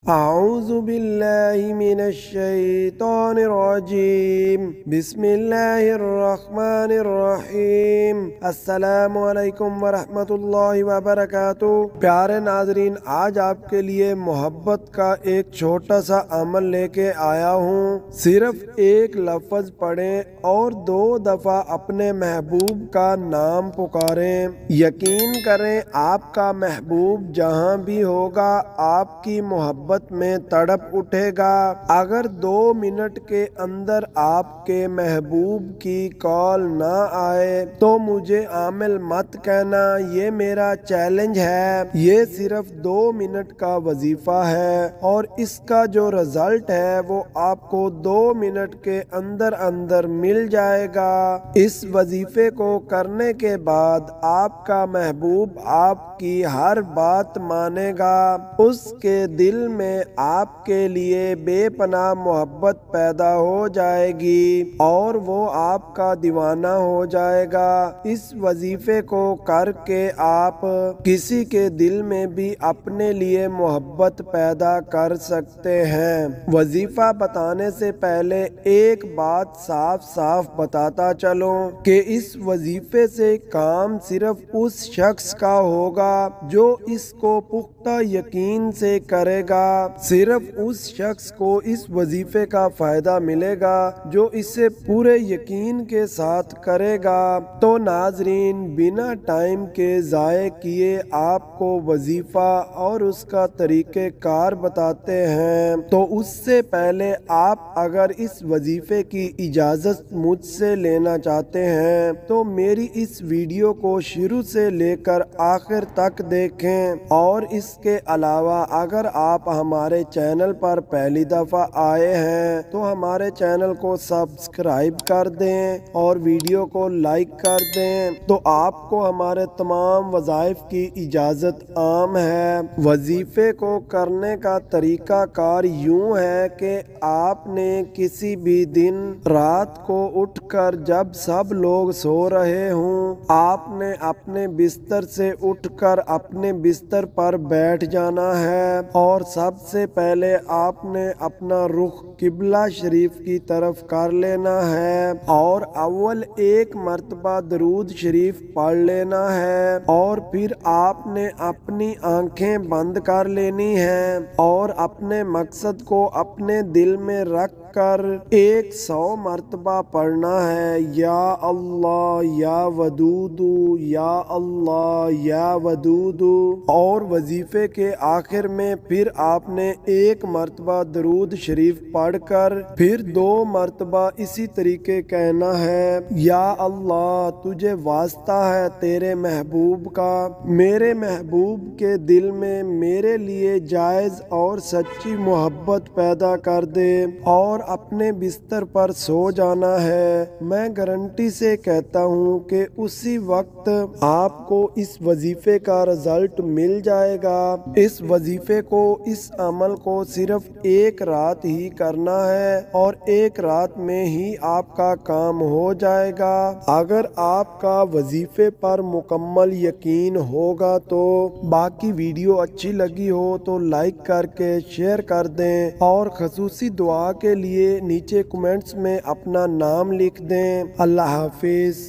اعوذ باللہ من الشیطان الرجیم بسم اللہ الرحمن الرحیم السلام علیکم ورحمۃ اللہ وبرکاتہ۔ پیارے ناظرین، آج آپ کے لیے محبت کا ایک چھوٹا سا عمل لے کے آیا ہوں۔ صرف ایک لفظ پڑھیں اور 2 دفعہ اپنے محبوب کا نام پکاریں۔ یقین کریں آپ کا محبوب جہاں بھی ہوگا آپ کی محبت میں تڑپ اٹھے گا۔ اگر 2 منٹ کے اندر آپ کے محبوب کی کال نہ آئے تو مجھے عامل مت کہنا، یہ میرا چیلنج ہے۔ یہ صرف 2 منٹ کا وظیفہ ہے اور اس کا جو رزلٹ ہے وہ آپ کو 2 منٹ کے اندر اندر مل جائے گا۔ اس وظیفے کو کرنے کے بعد آپ کا محبوب آپ کی ہر بات مانے گا۔ اس کے دل میں آپ کے لیے بے پناہ محبت پیدا ہو جائے گی اور وہ آپ کا دیوانہ ہو جائے گا۔ اس وظیفے کو کر کے آپ کسی کے دل میں بھی اپنے لیے محبت پیدا کر سکتے ہیں۔ وظیفہ بتانے سے پہلے ایک بات صاف صاف بتاتا چلوں کہ اس وظیفے سے کام صرف اس شخص کا ہوگا جو اس کو پختہ یقین سے کرے گا۔ صرف اس شخص کو اس وظیفے کا فائدہ ملے گا جو اسے پورے یقین کے ساتھ کرے گا۔ تو ناظرین، بنا ٹائم کے ضائع کیے آپ کو وظیفہ اور اس کا طریقہ کار بتاتے ہیں۔ تو اس سے پہلے آپ اگر اس وظیفے کی اجازت مجھ سے لینا چاہتے ہیں تو میری اس ویڈیو کو شروع سے لے کر آخر تک دیکھیں، اور اس کے علاوہ اگر آپ ہمارے چینل پر پہلی دفعہ آئے ہیں تو ہمارے چینل کو سبسکرائب کر دیں اور ویڈیو کو لائک کر دیں، تو آپ کو ہمارے تمام وظائف کی اجازت عام ہے۔ وظیفے کو کرنے کا طریقہ کار یوں ہے کہ آپ نے کسی بھی دن رات کو اٹھ کر جب سب لوگ سو رہے ہوں، آپ نے اپنے بستر سے اٹھ کر اپنے بستر پر بیٹھ جانا ہے اور سب سے پہلے آپ نے اپنا رخ قبلہ شریف کی طرف کر لینا ہے اور اول 1 مرتبہ درود شریف پڑھ لینا ہے، اور پھر آپ نے اپنی آنکھیں بند کر لینی ہیں اور اپنے مقصد کو اپنے دل میں رکھ کر 100 مرتبہ پڑھنا ہے، یا اللہ یا ودود یا اللہ یا ودود۔ اور وظیفے کے آخر میں پھر آپ نے 1 مرتبہ درود شریف پڑھ کر پھر 2 مرتبہ اسی طریقے کہنا ہے، یا اللہ تجھے واسطہ ہے تیرے محبوب کا، میرے محبوب کے دل میں میرے لیے جائز اور سچی محبت پیدا کر دے اور اپنے بستر پر سو جانا ہے۔ میں گارنٹی سے کہتا ہوں کہ اسی وقت آپ کو اس وظیفے کا رزلٹ مل جائے گا۔ اس وظیفے کو، اس عمل کو صرف 1 رات ہی کرنا ہے اور 1 رات میں ہی آپ کا کام ہو جائے گا۔ اگر آپ کا وظیفے پر مکمل یقین ہوگا تو باقی ویڈیو اچھی لگی ہو تو لائک کر کے شیئر کر دیں اور خصوصی دعا کے لیے نیچے کمنٹس میں اپنا نام لکھ دیں۔ اللہ حافظ۔